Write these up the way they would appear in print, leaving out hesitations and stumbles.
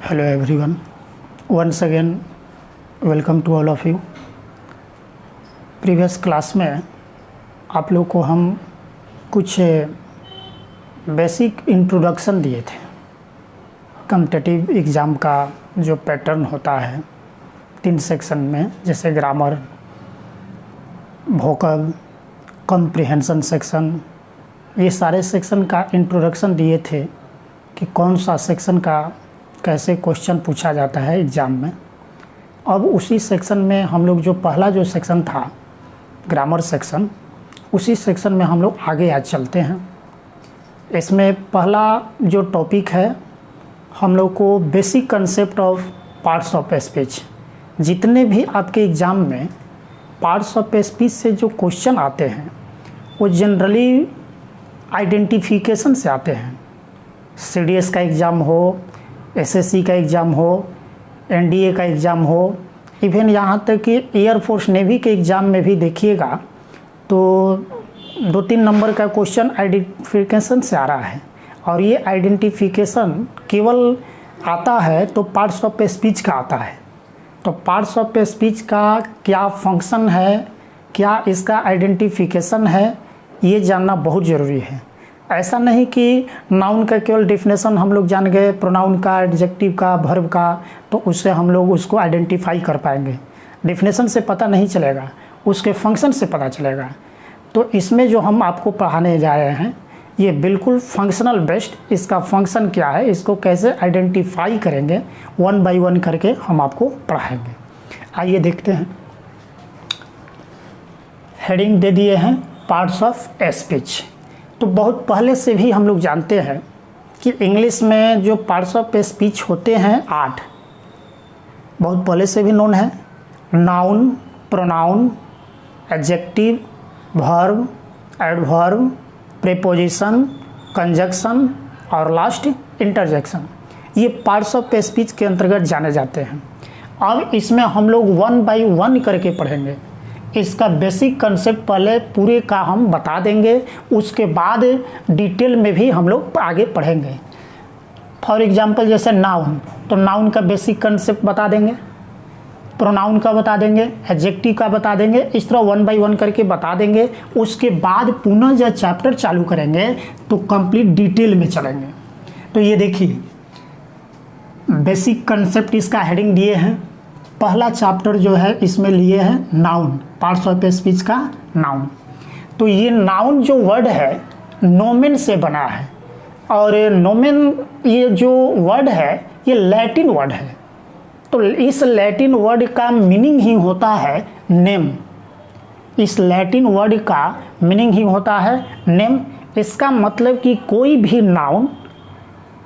Hello everyone. Once again, welcome to all of you. Previous class में आप लोग को हम कुछ बेसिक इंट्रोडक्शन दिए थे। कॉम्पिटिटिव एग्ज़ाम का जो पैटर्न होता है 3 सेक्शन में, जैसे ग्रामर, वोकैब, कॉम्प्रिहेंशन सेक्शन, ये सारे सेक्शन का इंट्रोडक्शन दिए थे कि कौन सा सेक्शन का कैसे क्वेश्चन पूछा जाता है एग्ज़ाम में। अब उसी सेक्शन में हम लोग जो पहला जो सेक्शन था ग्रामर सेक्शन, उसी सेक्शन में हम लोग आगे आज चलते हैं। इसमें पहला जो टॉपिक है हम लोग को basic concept of parts of speech. जितने भी आपके एग्ज़ाम में पार्ट्स ऑफ स्पीच से जो क्वेश्चन आते हैं वो जनरली आइडेंटिफिकेशन से आते हैं। सीडीएस का एग्ज़ाम हो, एसएससी का एग्ज़ाम हो, एनडीए का एग्ज़ाम हो, इवन यहाँ तक कि एयरफोर्स नेवी के एग्ज़ाम में भी देखिएगा तो 2-3 नंबर का क्वेश्चन आइडेंटिफिकेशन से आ रहा है। और ये आइडेंटिफिकेशन केवल आता है तो पार्ट्स ऑफ स्पीच का आता है। तो पार्ट्स ऑफ स्पीच का क्या फंक्शन है, क्या इसका आइडेंटिफिकेशन है, ये जानना बहुत ज़रूरी है। ऐसा नहीं कि नाउन का केवल डेफिनेशन हम लोग जान गए, प्रोनाउन का, एडजेक्टिव का, वर्ब का, तो उससे हम लोग उसको आइडेंटिफाई कर पाएंगे। डेफिनेशन से पता नहीं चलेगा, उसके फंक्शन से पता चलेगा। तो इसमें जो हम आपको पढ़ाने जा रहे हैं ये बिल्कुल फंक्शनल बेस्ड, इसका फंक्शन क्या है, इसको कैसे आइडेंटिफाई करेंगे, 1 बाय 1 करके हम आपको पढ़ाएंगे। आइए देखते हैं। हेडिंग दे दिए हैं पार्ट्स ऑफ स्पीच। तो बहुत पहले से भी हम लोग जानते हैं कि इंग्लिश में जो पार्ट्स ऑफ स्पीच होते हैं 8, बहुत पहले से भी नोन है। Noun, pronoun, adjective, verb, adverb, preposition, conjunction और लास्ट इंटरजेक्शन, ये पार्ट्स ऑफ स्पीच के अंतर्गत जाने जाते हैं। अब इसमें हम लोग 1 बाय 1 करके पढ़ेंगे। इसका बेसिक कंसेप्ट पहले पूरे का हम बता देंगे, उसके बाद डिटेल में भी हम लोग आगे पढ़ेंगे। फॉर एग्जांपल जैसे नाउन, तो नाउन का बेसिक कंसेप्ट बता देंगे, प्रोनाउन का बता देंगे, एडजेक्टिव का बता देंगे, इस तरह 1 बाय 1 करके बता देंगे। उसके बाद पुनः जब चैप्टर चालू करेंगे तो कंप्लीट डिटेल में चलेंगे। तो ये देखिए बेसिक कंसेप्ट इसका हेडिंग दिए हैं। पहला चैप्टर जो है इसमें लिए हैं नाउन, पार्ट्स ऑफ स्पीच का नाउन। तो ये नाउन जो वर्ड है नोमेन से बना है, और नोमेन ये जो वर्ड है ये लैटिन वर्ड है। तो इस लैटिन वर्ड का मीनिंग ही होता है नेम। इस लैटिन वर्ड का मीनिंग ही होता है नेम। इसका मतलब कि कोई भी नाउन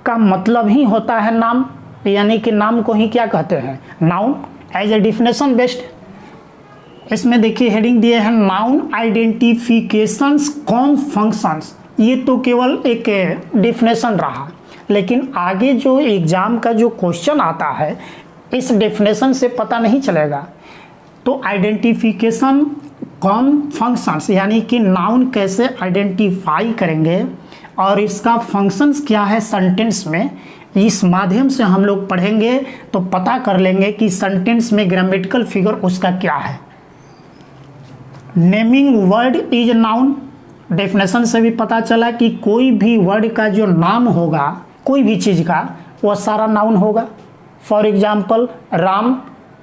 का मतलब ही होता है नाम, यानी कि नाम को ही क्या कहते हैं, noun. As a definition based इसमें देखिए हेडिंग दिए हैं नाउन आइडेंटिफिकेशंस कॉम फंक्शंस। ये तो केवल एक डिफिनेशन रहा, लेकिन आगे जो एग्जाम का जो क्वेश्चन आता है इस डेफिनेशन से पता नहीं चलेगा। तो आइडेंटिफिकेशन कॉम फंक्शंस यानी कि नाउन कैसे आइडेंटिफाई करेंगे और इसका फंक्शंस क्या है सेंटेंस में, इस माध्यम से हम लोग पढ़ेंगे। तो पता कर लेंगे कि सेंटेंस में ग्रामेटिकल फिगर उसका क्या है। Naming word is noun, definition से भी पता चला कि कोई भी वर्ड का जो नाम होगा कोई भी चीज़ का वह सारा नाउन होगा। फॉर एग्जाम्पल राम,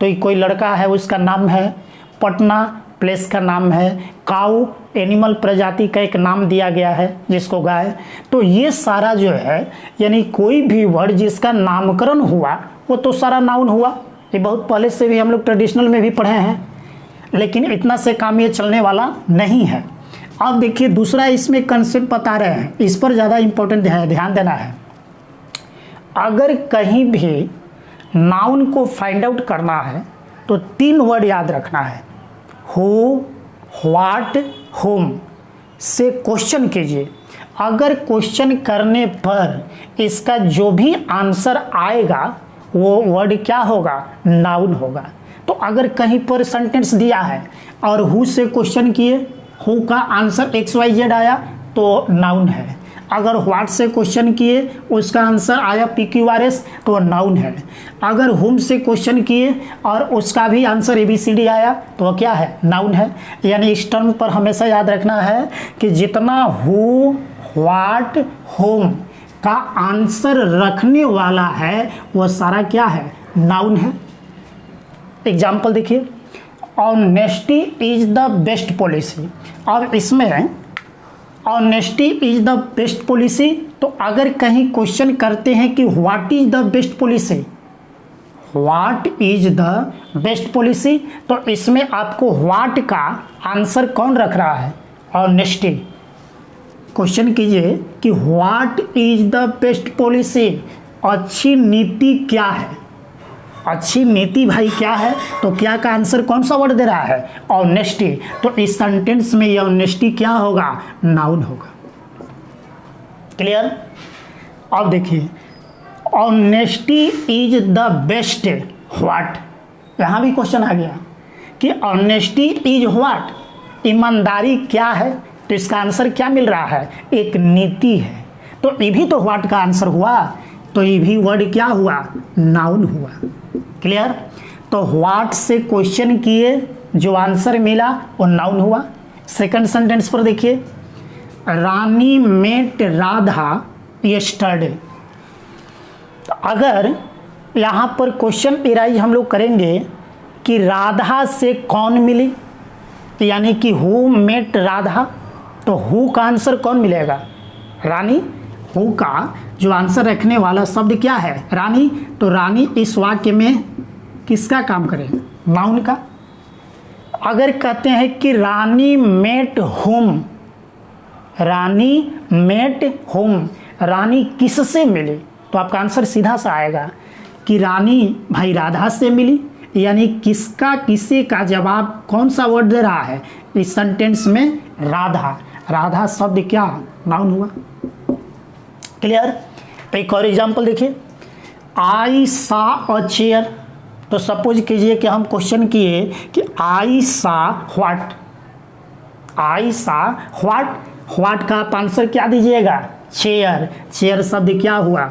तो ये कोई लड़का है उसका नाम है। पटना प्लेस का नाम है। काऊ एनिमल प्रजाति का एक नाम दिया गया है जिसको गाय। तो ये सारा जो है यानी कोई भी वर्ड जिसका नामकरण हुआ वो तो सारा नाउन हुआ। ये बहुत पहले से भी हम लोग ट्रेडिशनल में भी पढ़े हैं, लेकिन इतना से काम ये चलने वाला नहीं है। अब देखिए दूसरा इसमें कंसेप्ट बता रहे हैं, इस पर ज़्यादा इम्पोर्टेंट ध्यान देना है। अगर कहीं भी नाउन को फाइंड आउट करना है तो 3 वर्ड याद रखना है। हु, व्हाट, होम से क्वेश्चन कीजिए। अगर क्वेश्चन करने पर इसका जो भी आंसर आएगा वो वर्ड क्या होगा, नाउन होगा। तो अगर कहीं पर सेंटेंस दिया है और हु से क्वेश्चन किए, हु का आंसर XYZ आया तो नाउन है। अगर व्हाट से क्वेश्चन किए उसका आंसर आया PQRS तो वह नाउन है। अगर हुम से क्वेश्चन किए और उसका भी आंसर ABCD आया तो वह क्या है, नाउन है। यानी इस टर्म पर हमेशा याद रखना है कि जितना हु, व्हाट, हुम का आंसर रखने वाला है वह सारा क्या है, नाउन है। एग्जाम्पल देखिए, honesty is the best policy. अब इसमें honesty is the best policy, तो अगर कहीं क्वेश्चन करते हैं कि what is the best policy, what is the best policy, तो इसमें आपको व्हाट का आंसर कौन रख रहा है, ऑनेस्टी। क्वेश्चन कीजिए कि what is the best policy, अच्छी नीति क्या है, अच्छी नीति भाई क्या है, तो क्या का आंसर कौन सा वर्ड दे रहा है, ऑनेस्टी। तो इस सेंटेंस में यह ऑनेस्टी क्या होगा, नाउन होगा। क्लियर। अब देखिए, honesty is the best what, यहां भी क्वेश्चन आ गया कि ऑनेस्टी इज व्हाट, ईमानदारी क्या है, तो इसका आंसर क्या मिल रहा है, एक नीति है। तो ये भी तो व्हाट का आंसर हुआ, तो ये भी वर्ड क्या हुआ, नाउन हुआ। क्लियर। तो व्हाट से क्वेश्चन किए, जो आंसर मिला वो नाउन हुआ। सेकंड सेंटेंस पर देखिए, रानी मेट राधा यस्टरडे। तो अगर यहाँ पर क्वेश्चन इराइज हम लोग करेंगे कि राधा से कौन मिली, यानी कि हु मेट राधा, तो हु का आंसर कौन मिलेगा, रानी। हु का जो आंसर रखने वाला शब्द क्या है, रानी। तो रानी इस वाक्य में किसका काम करेगा, नाउन का। अगर कहते हैं कि रानी मेट हुम, रानी मेट हुम, रानी किससे मिली, तो आपका आंसर सीधा सा आएगा कि रानी भाई राधा से मिली। यानी किसका, किसे का जवाब कौन सा वर्ड दे रहा है इस सेंटेंस में, राधा। राधा शब्द क्या, नाउन हुआ। क्लियर। एक और एग्जांपल देखिए, आई सा अ चेयर। तो सपोज कीजिए कि हम क्वेश्चन किए कि आई सा व्हाट, आई सा व्हाट, व्हाट का आप आंसर क्या दीजिएगा, चेयर। चेयर शब्द क्या हुआ,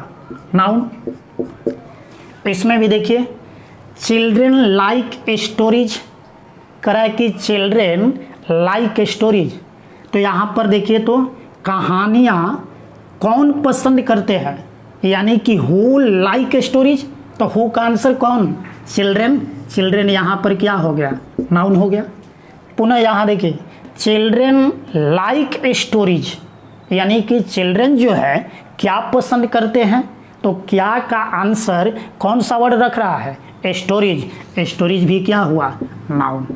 नाउन। इसमें भी देखिए, चिल्ड्रेन लाइक स्टोरीज करा कि चिल्ड्रेन लाइक स्टोरीज। तो यहाँ पर देखिए तो कहानियाँ कौन पसंद करते हैं, यानी कि हु लाइक स्टोरीज, तो हु का आंसर कौन, चिल्ड्रेन। चिल्ड्रेन यहाँ पर क्या हो गया, नाउन हो गया। पुनः यहाँ देखिए, चिल्ड्रेन लाइक स्टोरीज, यानी कि चिल्ड्रेन जो है क्या पसंद करते हैं, तो क्या का आंसर कौन सा वर्ड रख रहा है, स्टोरीज। स्टोरीज भी क्या हुआ, नाउन।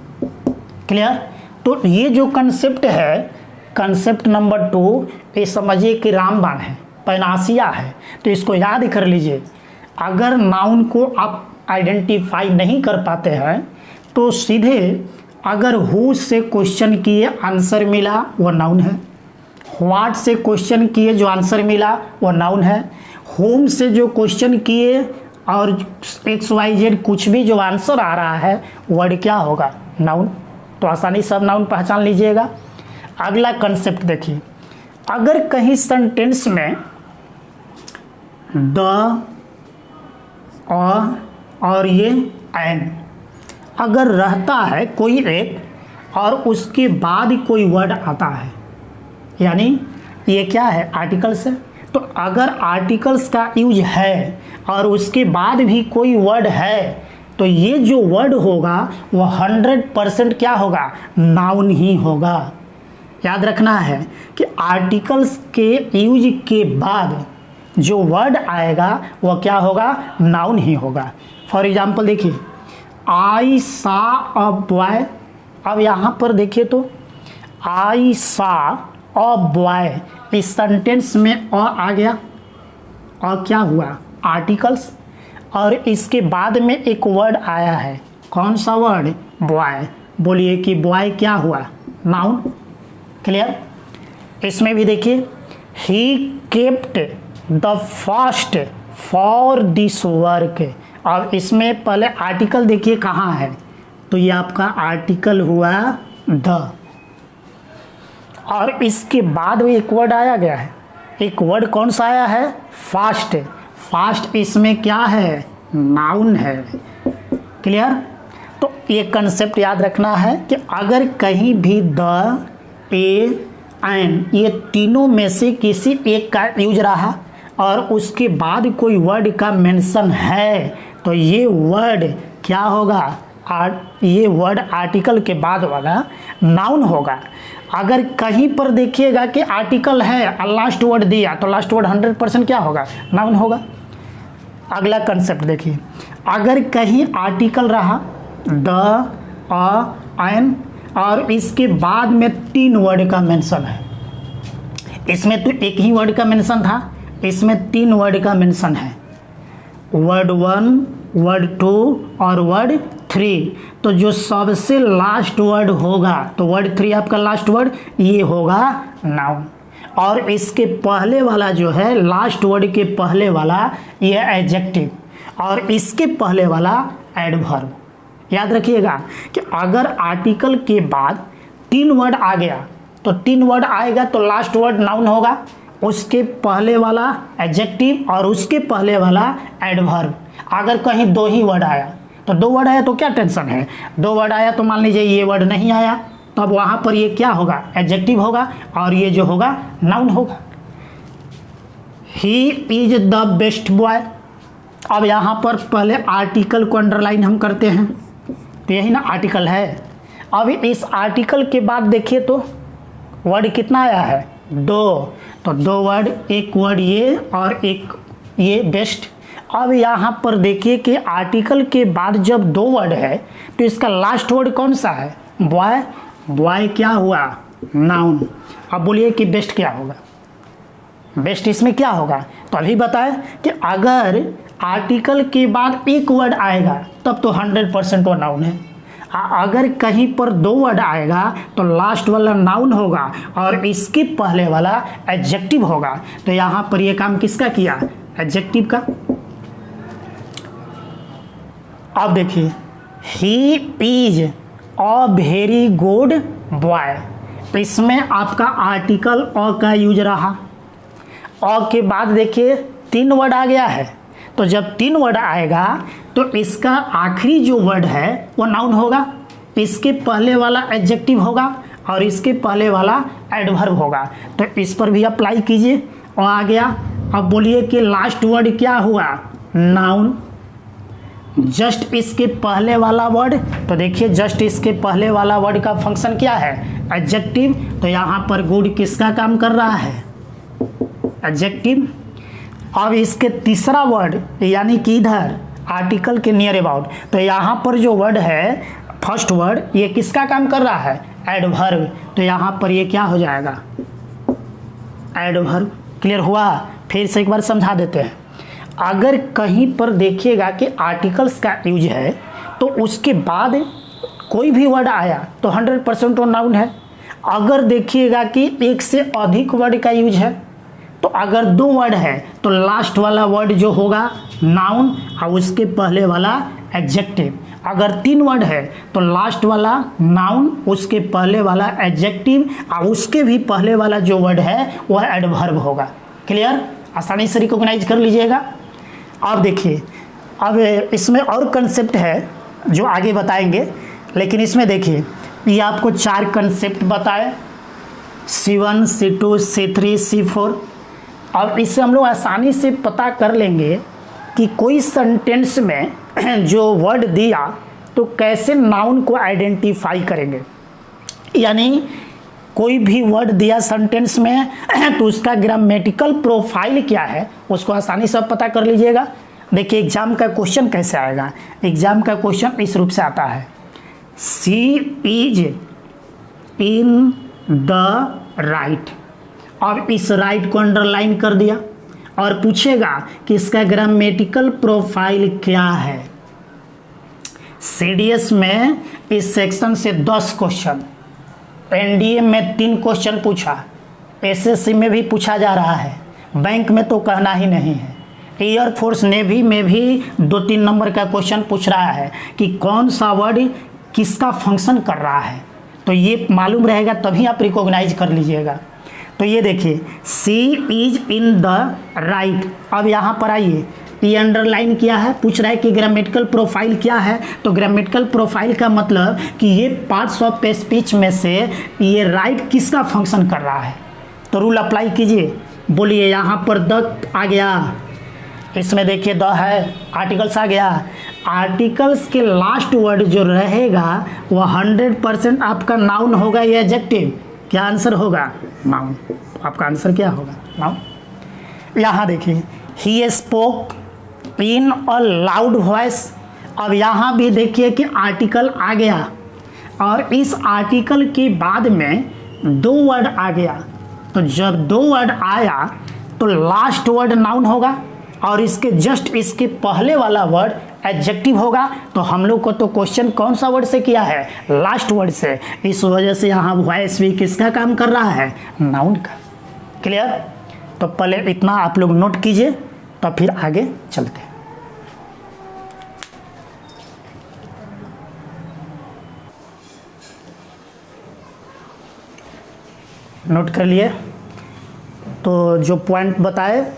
क्लियर। तो ये जो कंसेप्ट है, कंसेप्ट नंबर 2, ये समझिए कि रामबाण है, पैनासिया है, तो इसको याद कर लीजिए। अगर नाउन को आप आइडेंटिफाई नहीं कर पाते हैं तो सीधे अगर हु से क्वेश्चन किए आंसर मिला वो नाउन है, व्हाट से क्वेश्चन किए जो आंसर मिला वो नाउन है, होम से जो क्वेश्चन किए और XYZ कुछ भी जो आंसर आ रहा है वर्ड क्या होगा, नाउन। तो आसानी से नाउन पहचान लीजिएगा। अगला कंसेप्ट देखिए, अगर कहीं सेंटेंस में द और ये एन अगर रहता है कोई एक और उसके बाद कोई वर्ड आता है, यानी ये क्या है, आर्टिकल्स है। तो अगर आर्टिकल्स का यूज है और उसके बाद भी कोई वर्ड है तो ये जो वर्ड होगा वो 100% क्या होगा, नाउन ही होगा। याद रखना है कि आर्टिकल्स के यूज के बाद जो वर्ड आएगा वह क्या होगा, नाउन ही होगा। फॉर एग्जाम्पल देखिए, आई सा अ बॉय। अब यहाँ पर देखिए तो आई सा अ बॉय, इस सेंटेंस में अ आ गया और क्या हुआ, आर्टिकल्स, और इसके बाद में एक वर्ड आया है, कौन सा वर्ड, बॉय। बोलिए कि बॉय क्या हुआ, नाउन। क्लियर। इसमें भी देखिए, he kept the fast for this work. अब इसमें पहले आर्टिकल देखिए कहाँ है, तो ये आपका आर्टिकल हुआ द, और इसके बाद भी एक वर्ड आया गया है, एक वर्ड कौन सा आया है, फास्ट। फास्ट इसमें क्या है, नाउन है। क्लियर। तो ये कंसेप्ट याद रखना है कि अगर कहीं भी द, ए, एन ये तीनों में से किसी एक का यूज रहा और उसके बाद कोई वर्ड का मेंशन है तो ये वर्ड क्या होगा, ये वर्ड आर्टिकल के बाद वाला नाउन होगा। अगर कहीं पर देखिएगा कि आर्टिकल है और लास्ट वर्ड दिया तो लास्ट वर्ड 100% क्या होगा, नाउन होगा। अगला कंसेप्ट देखिए, अगर कहीं आर्टिकल रहा द, अ, एन और इसके बाद में 3 वर्ड का मेंशन है, इसमें तो एक ही वर्ड का मेंशन था, इसमें 3 वर्ड का मेंशन है, वर्ड 1, वर्ड 2 और वर्ड 3। तो जो सबसे लास्ट वर्ड होगा तो वर्ड 3 आपका लास्ट वर्ड ये होगा नाउन, और इसके पहले वाला जो है लास्ट वर्ड के पहले वाला ये एडजेक्टिव और इसके पहले वाला एडवर्ब। याद रखिएगा कि अगर आर्टिकल के बाद 3 वर्ड आ गया तो 3 वर्ड आएगा तो लास्ट वर्ड नाउन होगा, उसके पहले वाला एडजेक्टिव और उसके पहले वाला एडवर्ब। अगर कहीं 2 ही वर्ड आया तो 2 वर्ड आया तो क्या टेंशन है, 2 वर्ड आया तो मान लीजिए ये वर्ड नहीं आया तब वहाँ पर ये क्या होगा, एडजेक्टिव होगा और ये जो होगा नाउन होगा। He is the best boy. अब यहाँ पर पहले आर्टिकल को अंडरलाइन हम करते हैं तो यही ना आर्टिकल है। अब इस आर्टिकल के बाद देखिए तो वर्ड कितना आया है, 2, तो 2 वर्ड, एक वर्ड ये और एक ये बेस्ट। अब यहाँ पर देखिए कि आर्टिकल के बाद जब 2 वर्ड है तो इसका लास्ट वर्ड कौन सा है, बॉय। बॉय क्या हुआ, नाउन। अब बोलिए कि बेस्ट क्या होगा, बेस्ट इसमें क्या होगा, तो अभी बताएं कि अगर आर्टिकल के बाद एक वर्ड आएगा तब तो 100% वो नाउन है। अगर कहीं पर 2 वर्ड आएगा तो लास्ट वाला नाउन होगा और इसके पहले वाला एडजेक्टिव होगा। तो यहाँ पर ये काम किसका किया, एडजेक्टिव का। अब देखिए, he is a very good boy, इसमें आपका आर्टिकल अ का यूज रहा। अ के बाद देखिए 3 वर्ड आ गया है, तो जब 3 वर्ड आएगा तो इसका आखिरी जो वर्ड है वो नाउन होगा, इसके पहले वाला एडजेक्टिव होगा और इसके पहले वाला एडवर्ब होगा। तो इस पर भी अप्लाई कीजिए और आ गया। अब बोलिए कि लास्ट वर्ड क्या हुआ, नाउन। जस्ट इसके पहले वाला वर्ड, तो देखिए जस्ट इसके पहले वाला वर्ड का फंक्शन क्या है, एडजेक्टिव। तो यहाँ पर गुड किसका काम कर रहा है, एडजेक्टिव। अब इसके तीसरा वर्ड यानी कि इधर आर्टिकल के नियर अबाउट, तो यहाँ पर जो वर्ड है फर्स्ट वर्ड ये किसका काम कर रहा है, एडवर्ब। तो यहाँ पर ये क्या हो जाएगा, एडवर्ब। क्लियर हुआ। फिर से एक बार समझा देते हैं। अगर कहीं पर देखिएगा कि आर्टिकल्स का यूज है तो उसके बाद कोई भी वर्ड आया तो 100% वो नाउन है। अगर देखिएगा कि एक से अधिक वर्ड का यूज है तो अगर 2 वर्ड है तो लास्ट वाला वर्ड जो होगा नाउन और उसके पहले वाला एडजेक्टिव। अगर 3 वर्ड है तो लास्ट वाला नाउन, उसके पहले वाला एडजेक्टिव और उसके भी पहले वाला जो वर्ड है वह एडवर्ब होगा। क्लियर, आसानी से रिकॉग्नाइज कर लीजिएगा। अब देखिए, अब इसमें और कंसेप्ट है जो आगे बताएंगे, लेकिन इसमें देखिए ये आपको 4 कंसेप्ट बताए, C1, C2, C3, C4। अब इससे हम लोग आसानी से पता कर लेंगे कि कोई सेंटेंस में जो वर्ड दिया तो कैसे नाउन को आइडेंटिफाई करेंगे। यानी कोई भी वर्ड दिया सेंटेंस में तो उसका ग्रामेटिकल प्रोफाइल क्या है उसको आसानी से पता कर लीजिएगा। देखिए एग्जाम का क्वेश्चन कैसे आएगा, एग्जाम का क्वेश्चन इस रूप से आता है, सी इज इन द राइट। अब इस राइट को अंडरलाइन कर दिया और पूछेगा कि इसका ग्रामेटिकल प्रोफाइल क्या है। सीडीएस में इस सेक्शन से 10 क्वेश्चन, एनडीए में 3 क्वेश्चन पूछा, एसएससी में भी पूछा जा रहा है, बैंक में तो कहना ही नहीं है, एयरफोर्स नेवी में भी 2-3 नंबर का क्वेश्चन पूछ रहा है कि कौन सा वर्ड किसका फंक्शन कर रहा है। तो ये मालूम रहेगा तभी आप रिकॉग्नाइज कर लीजिएगा। तो ये देखिए सी इज इन द राइट। अब यहाँ पर आइए, ये अंडरलाइन किया है, पूछ रहा है कि ग्रामेटिकल प्रोफाइल क्या है। तो ग्रामेटिकल प्रोफाइल का मतलब कि ये पार्ट्स ऑफ स्पीच में से ये राइट किसका फंक्शन कर रहा है। तो रूल अप्लाई कीजिए, बोलिए यहाँ पर द आ गया, इसमें देखिए द है, आर्टिकल्स आ गया। आर्टिकल्स के लास्ट वर्ड जो रहेगा वो 100% आपका नाउन होगा या एडजेक्टिव। क्या आंसर होगा? नाउन। आपका आंसर क्या होगा? नाउन। यहाँ देखिए he spoke in a loud voice. अब यहाँ भी देखिए कि आर्टिकल आ गया और इस आर्टिकल के बाद में दो वर्ड आ गया। तो जब दो वर्ड आया तो लास्ट वर्ड नाउन होगा और इसके जस्ट इसके पहले वाला वर्ड एडजेक्टिव होगा। तो हम लोग को तो क्वेश्चन कौन सा वर्ड से किया है? लास्ट वर्ड से। इस वजह से यहाँ वॉइस भी किसका काम कर रहा है? नाउन का। क्लियर? तो पहले इतना आप लोग नोट कीजिए, तो फिर आगे चलते हैं। नोट कर लिए? तो जो पॉइंट बताए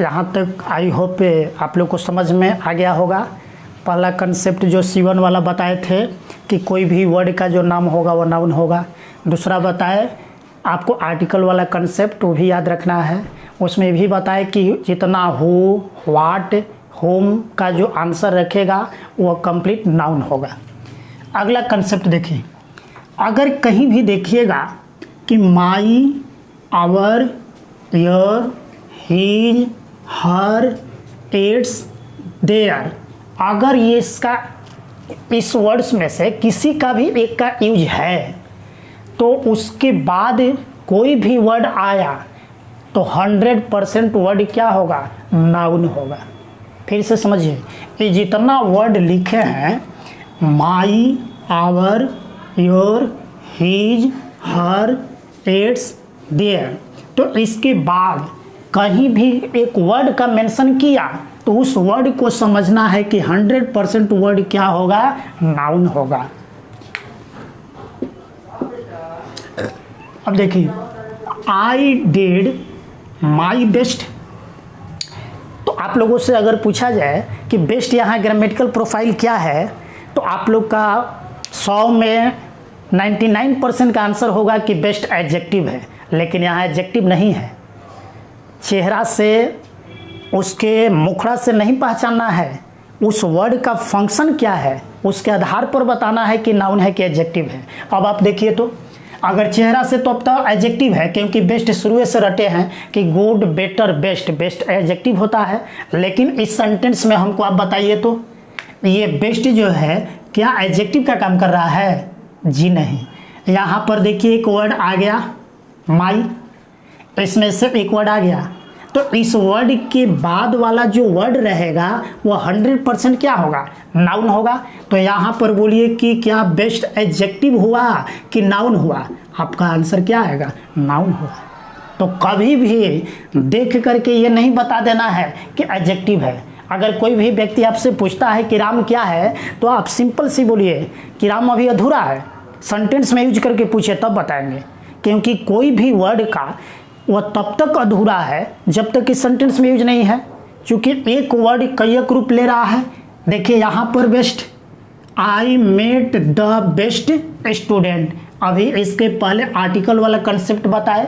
यहाँ तक आई होप आप लोग को समझ में आ गया होगा। पहला कंसेप्ट जो C1 वाला बताए थे कि कोई भी वर्ड का जो नाम होगा वो नाउन होगा। दूसरा बताए आपको आर्टिकल वाला कंसेप्ट, वो भी याद रखना है। उसमें भी बताए कि जितना हु, व्हाट, होम का जो आंसर रखेगा वो कंप्लीट नाउन होगा। अगला कंसेप्ट देखिए, अगर कहीं भी देखिएगा कि my, our, your, his, her, its, their, अगर ये इसका इस वर्ड्स में से किसी का भी एक का यूज है तो उसके बाद कोई भी वर्ड आया तो 100% वर्ड क्या होगा? नाउन होगा। फिर से समझिए, ये जितना वर्ड लिखे हैं my, our, your, his, her, its, their, तो इसके बाद कहीं भी एक वर्ड का मेंशन किया तो उस वर्ड को समझना है कि 100% वर्ड क्या होगा? नाउन होगा। अब देखिए आई डिड माई बेस्ट। तो आप लोगों से अगर पूछा जाए कि बेस्ट यहाँ ग्रामेटिकल प्रोफाइल क्या है, तो आप लोग का 100 में 99% का आंसर होगा कि बेस्ट एडजेक्टिव है। लेकिन यहाँ एडजेक्टिव नहीं है। चेहरा से, उसके मुखड़ा से नहीं पहचानना है, उस वर्ड का फंक्शन क्या है उसके आधार पर बताना है कि नाउन है कि एडजेक्टिव है। अब आप देखिए, तो अगर चेहरा से तो अब तक एडजेक्टिव है, क्योंकि बेस्ट शुरू से रटे हैं कि good, better, best, best adjective होता है। लेकिन इस सेंटेंस में हमको आप बताइए तो ये बेस्ट जो है क्या एडजेक्टिव का काम कर रहा है? जी नहीं। यहाँ पर देखिए एक वर्ड आ गया माई, इसमें से एक वर्ड आ गया, तो इस वर्ड के बाद वाला जो वर्ड रहेगा वो 100% क्या होगा? नाउन होगा। तो यहाँ पर बोलिए कि क्या बेस्ट एडजेक्टिव हुआ कि नाउन हुआ? आपका आंसर क्या आएगा? नाउन हुआ। तो कभी भी देख करके ये नहीं बता देना है कि एडजेक्टिव है। अगर कोई भी व्यक्ति आपसे पूछता है कि राम क्या है, तो आप सिंपल सी बोलिए कि राम अभी अधूरा है। सेंटेंस में यूज करके पूछे तब बताएंगे, क्योंकि कोई भी वर्ड का वह तब तक अधूरा है जब तक इस सेंटेंस में यूज नहीं है, क्योंकि एक वर्ड कई रूप ले रहा है। देखिए यहाँ पर best, I met the best student. अभी इसके पहले आर्टिकल वाला कंसेप्ट बताए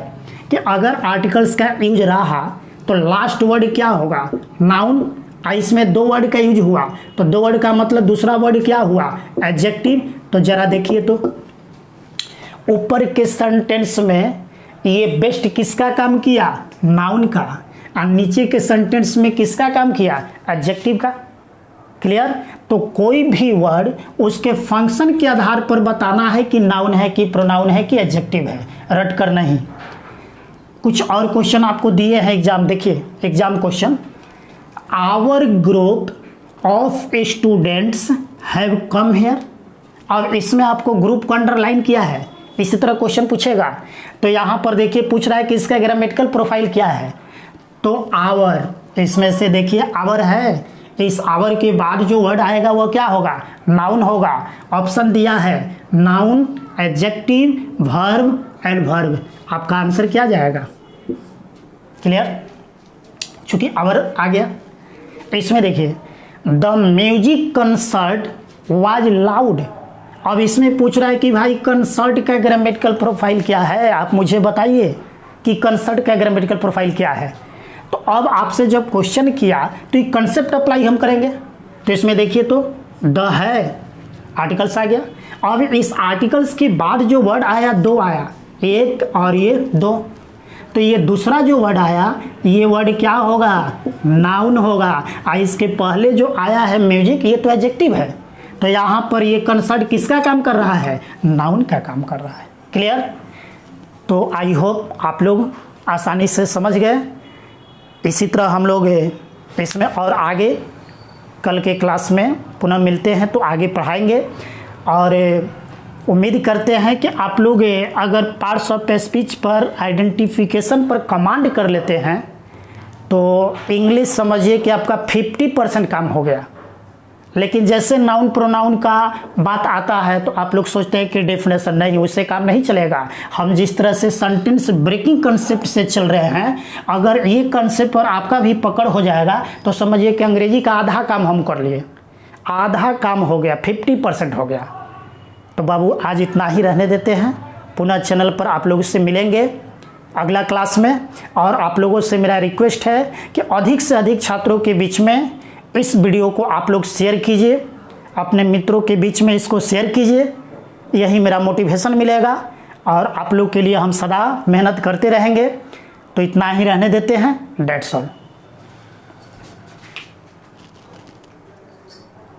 कि अगर आर्टिकल्स का यूज रहा तो लास्ट वर्ड क्या होगा? नाउन। इसमें दो वर्ड का यूज हुआ तो दो वर्ड का मतलब दूसरा वर्ड क्या हुआ? एडजेक्टिव। तो जरा देखिए, तो ऊपर के सेंटेंस में ये बेस्ट किसका काम किया? नाउन का। और नीचे के सेंटेंस में किसका काम किया? एडजेक्टिव का। क्लियर? तो कोई भी वर्ड उसके फंक्शन के आधार पर बताना है कि नाउन है कि प्रोनाउन है कि एडजेक्टिव है, रट कर नहीं। कुछ और क्वेश्चन आपको दिए हैं एग्जाम, देखिए exam question, our group of students have come here. अब इसमें आपको ग्रुप को अंडरलाइन किया है, इसी तरह क्वेश्चन पूछेगा। तो यहाँ पर देखिए पूछ रहा है कि इसका ग्रामेटिकल प्रोफाइल क्या है। तो आवर, इसमें से देखिए आवर है, इस आवर के बाद जो वर्ड आएगा वो क्या होगा? नाउन होगा। ऑप्शन दिया है noun, adjective, verb, and verb. आपका आंसर क्या जाएगा? क्लियर? चूंकि अवर आ गया, इसमें देखिए the music concert was loud. अब इसमें पूछ रहा है कि भाई कंसर्ट का ग्रामेटिकल प्रोफाइल क्या है, आप मुझे बताइए कि कंसर्ट का ग्रामेटिकल प्रोफाइल क्या है। तो अब आपसे जब क्वेश्चन किया तो ये कंसेप्ट अप्लाई हम करेंगे। तो इसमें देखिए तो द है, आर्टिकल्स आ गया। अब इस आर्टिकल्स के बाद जो वर्ड आया, दो आया, एक और ये दो। तो ये दूसरा जो वर्ड आया, ये वर्ड क्या होगा? नाउन होगा। और इसके पहले जो आया है म्यूजिक, ये तो एडजेक्टिव है। तो यहाँ पर ये कंसर्ट किसका काम कर रहा है? नाउन का काम कर रहा है। क्लियर? तो आई होप आप लोग आसानी से समझ गए। इसी तरह हम लोग इसमें और आगे कल के क्लास में पुनः मिलते हैं तो आगे पढ़ाएंगे। और उम्मीद करते हैं कि आप लोग अगर पार्ट्स ऑफ स्पीच पर आइडेंटिफिकेशन पर कमांड कर लेते हैं तो इंग्लिश समझिए कि आपका 50% काम हो गया। लेकिन जैसे नाउन प्रोनाउन का बात आता है तो आप लोग सोचते हैं कि डेफिनेशन नहीं, उससे काम नहीं चलेगा। हम जिस तरह से सेंटेंस ब्रेकिंग कंसेप्ट से चल रहे हैं, अगर ये कंसेप्ट पर आपका भी पकड़ हो जाएगा तो समझिए कि अंग्रेजी का आधा काम हम कर लिए, आधा काम हो गया, 50% हो गया। तो बाबू आज इतना ही रहने देते हैं। पुनः चैनल पर आप लोगों से मिलेंगे अगला क्लास में। और आप लोगों से मेरा रिक्वेस्ट है कि अधिक से अधिक छात्रों के बीच में इस वीडियो को आप लोग शेयर कीजिए, अपने मित्रों के बीच में इसको शेयर कीजिए। यही मेरा मोटिवेशन मिलेगा और आप लोग के लिए हम सदा मेहनत करते रहेंगे। तो इतना ही रहने देते हैं। That's all.